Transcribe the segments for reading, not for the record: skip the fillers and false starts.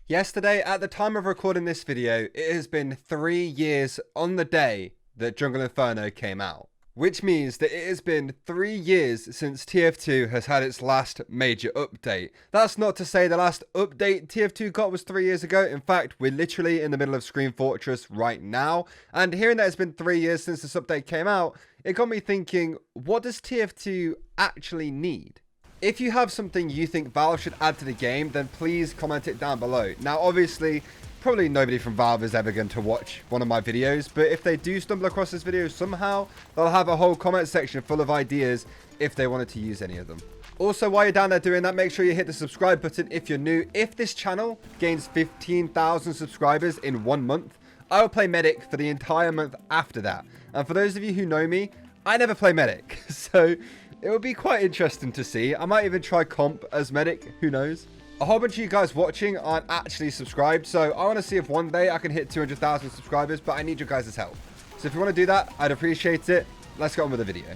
Yesterday, at the time of recording this video, it has been 3 years on the day that Jungle Inferno came out. Which means that it has been 3 years since TF2 has had its last major update. That's not to say the last update TF2 got was 3 years ago. In fact, we're literally in the middle of Screen Fortress right now. And hearing that it's been 3 years since this update came out, it got me thinking, what does TF2 actually need? If you have something you think Valve should add to the game, then please comment it down below. Now, obviously, probably nobody from Valve is ever going to watch one of my videos, but if they do stumble across this video somehow, they'll have a whole comment section full of ideas if they wanted to use any of them. Also, while you're down there doing that, make sure you hit the subscribe button if you're new. If this channel gains 15,000 subscribers in 1 month, I will play Medic for the entire month after that. And for those of you who know me, I never play Medic, so it would be quite interesting to see. I might even try comp as Medic, who knows. A whole bunch of you guys watching aren't actually subscribed, so I want to see if one day I can hit 200,000 subscribers, but I need your guys' help. So if you want to do that, I'd appreciate it. Let's get on with the video.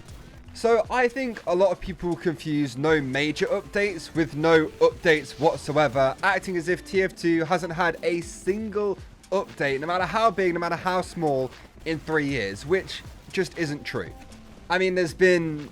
So I think a lot of people confuse no major updates with no updates whatsoever, acting as if TF2 hasn't had a single update, no matter how big, no matter how small, in 3 years, which just isn't true. I mean, there's been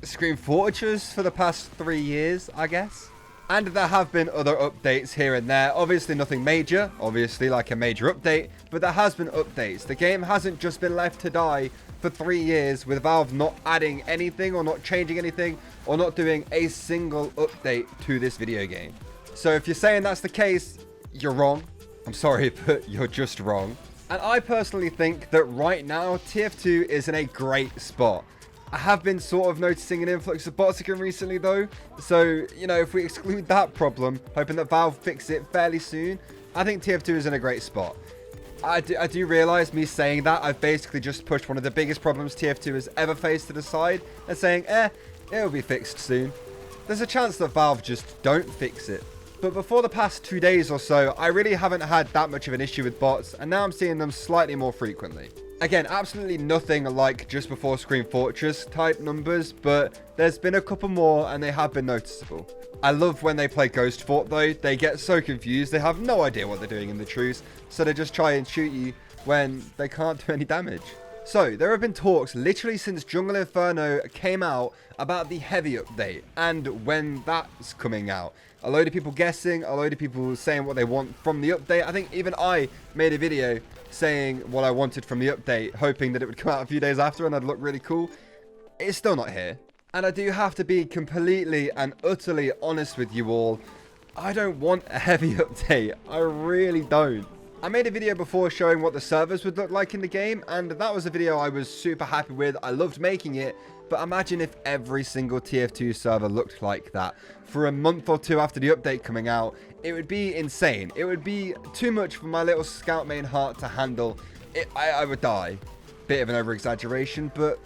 Screen Fortress for the past 3 years, I guess. And there have been other updates here and there. Obviously nothing major, obviously like a major update, but there has been updates. The game hasn't just been left to die for 3 years with Valve not adding anything or not changing anything or not doing a single update to this video game. So if you're saying that's the case, you're wrong. I'm sorry, but you're just wrong. And I personally think that right now, TF2 is in a great spot. I have been sort of noticing an influx of bots again recently though, so, you know, if we exclude that problem, hoping that Valve fix it fairly soon, I think TF2 is in a great spot. I do realise me saying that, I've basically just pushed one of the biggest problems TF2 has ever faced to the side, and saying, it'll be fixed soon. There's a chance that Valve just don't fix it. But before the past 2 days or so, I really haven't had that much of an issue with bots, and now I'm seeing them slightly more frequently. Again, absolutely nothing like just before Screen Fortress type numbers, but there's been a couple more and they have been noticeable. I love when they play Ghost Fort though. They get so confused, they have no idea what they're doing in the truce, so they just try and shoot you when they can't do any damage. So, there have been talks literally since Jungle Inferno came out about the heavy update and when that's coming out. A load of people guessing, a load of people saying what they want from the update. I think even I made a video saying what I wanted from the update, hoping that it would come out a few days after and I'd look really cool. It's still not here. And I do have to be completely and utterly honest with you all. I don't want a heavy update. I really don't. I made a video before showing what the servers would look like in the game, and that was a video I was super happy with. I loved making it, but imagine if every single TF2 server looked like that for a month or two after the update coming out. It would be insane. It would be too much for my little scout main heart to handle. I would die. Bit of an over-exaggeration, but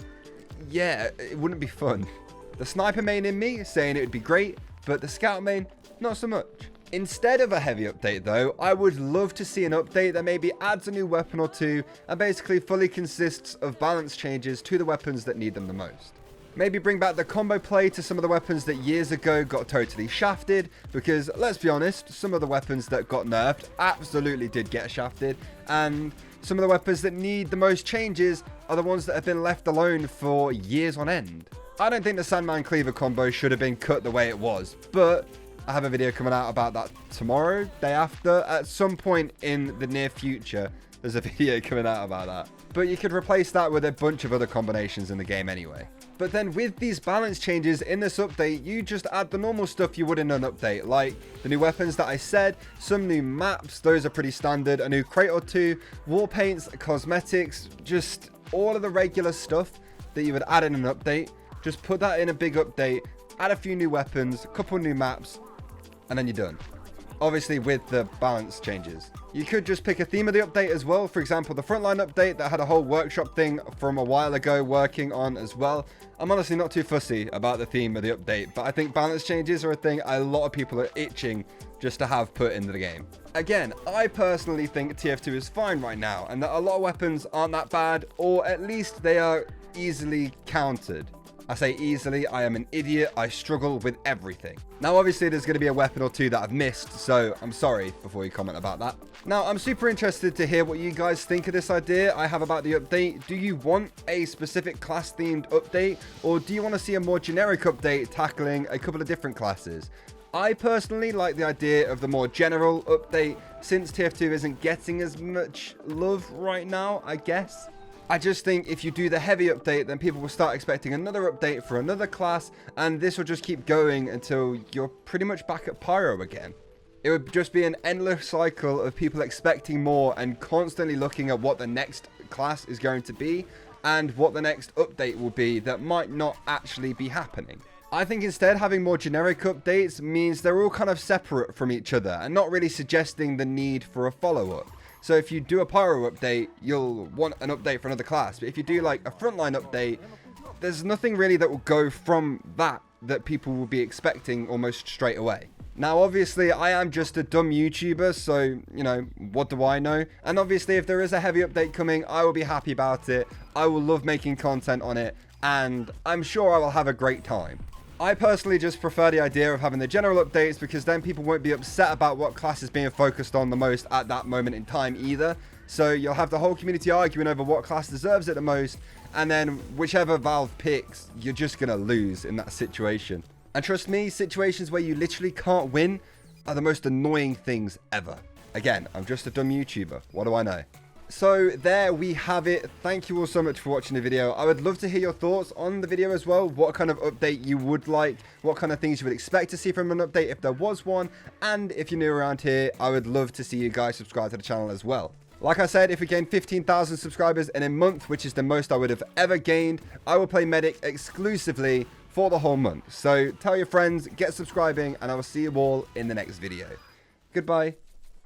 yeah, it wouldn't be fun. The sniper main in me saying it would be great, but the scout main, not so much. Instead of a heavy update though, I would love to see an update that maybe adds a new weapon or two and basically fully consists of balance changes to the weapons that need them the most. Maybe bring back the combo play to some of the weapons that years ago got totally shafted, because let's be honest, some of the weapons that got nerfed absolutely did get shafted, and some of the weapons that need the most changes are the ones that have been left alone for years on end. I don't think the Sandman Cleaver combo should have been cut the way it was, but I have a video coming out about that tomorrow, day after. At some point in the near future, there's a video coming out about that. But you could replace that with a bunch of other combinations in the game anyway. But then with these balance changes in this update, you just add the normal stuff you would in an update, like the new weapons that I said, some new maps, those are pretty standard, a new crate or two, war paints, cosmetics, just all of the regular stuff that you would add in an update. Just put that in a big update, add a few new weapons, a couple new maps, and then you're done. Obviously with the balance changes. You could just pick a theme of the update as well. For example, the frontline update that had a whole workshop thing from a while ago working on as well. I'm honestly not too fussy about the theme of the update, but I think balance changes are a thing a lot of people are itching just to have put into the game. Again, I personally think TF2 is fine right now, and that a lot of weapons aren't that bad, or at least they are easily countered. I say easily, I am an idiot, I struggle with everything. Now obviously there's going to be a weapon or two that I've missed, so I'm sorry before you comment about that. Now I'm super interested to hear what you guys think of this idea I have about the update. Do you want a specific class themed update, or do you want to see a more generic update tackling a couple of different classes? I personally like the idea of the more general update, since TF2 isn't getting as much love right now, I guess. I just think if you do the heavy update, then people will start expecting another update for another class, and this will just keep going until you're pretty much back at Pyro again. It would just be an endless cycle of people expecting more and constantly looking at what the next class is going to be and what the next update will be that might not actually be happening. I think instead having more generic updates means they're all kind of separate from each other and not really suggesting the need for a follow-up. So if you do a Pyro update, you'll want an update for another class. But if you do like a frontline update, there's nothing really that will go from that people will be expecting almost straight away. Now, obviously, I am just a dumb YouTuber, so, you know, what do I know? And obviously, if there is a heavy update coming, I will be happy about it. I will love making content on it, and I'm sure I will have a great time. I personally just prefer the idea of having the general updates, because then people won't be upset about what class is being focused on the most at that moment in time either. So you'll have the whole community arguing over what class deserves it the most, and then whichever Valve picks, you're just going to lose in that situation. And trust me, situations where you literally can't win are the most annoying things ever. Again, I'm just a dumb YouTuber. What do I know? So there we have it. Thank you all so much for watching the video. I would love to hear your thoughts on the video as well. What kind of update you would like, what kind of things you would expect to see from an update if there was one. And if you're new around here, I would love to see you guys subscribe to the channel as well. Like I said, if we gain 15,000 subscribers in a month, which is the most I would have ever gained, I will play Medic exclusively for the whole month. So tell your friends, get subscribing, and I will see you all in the next video. Goodbye.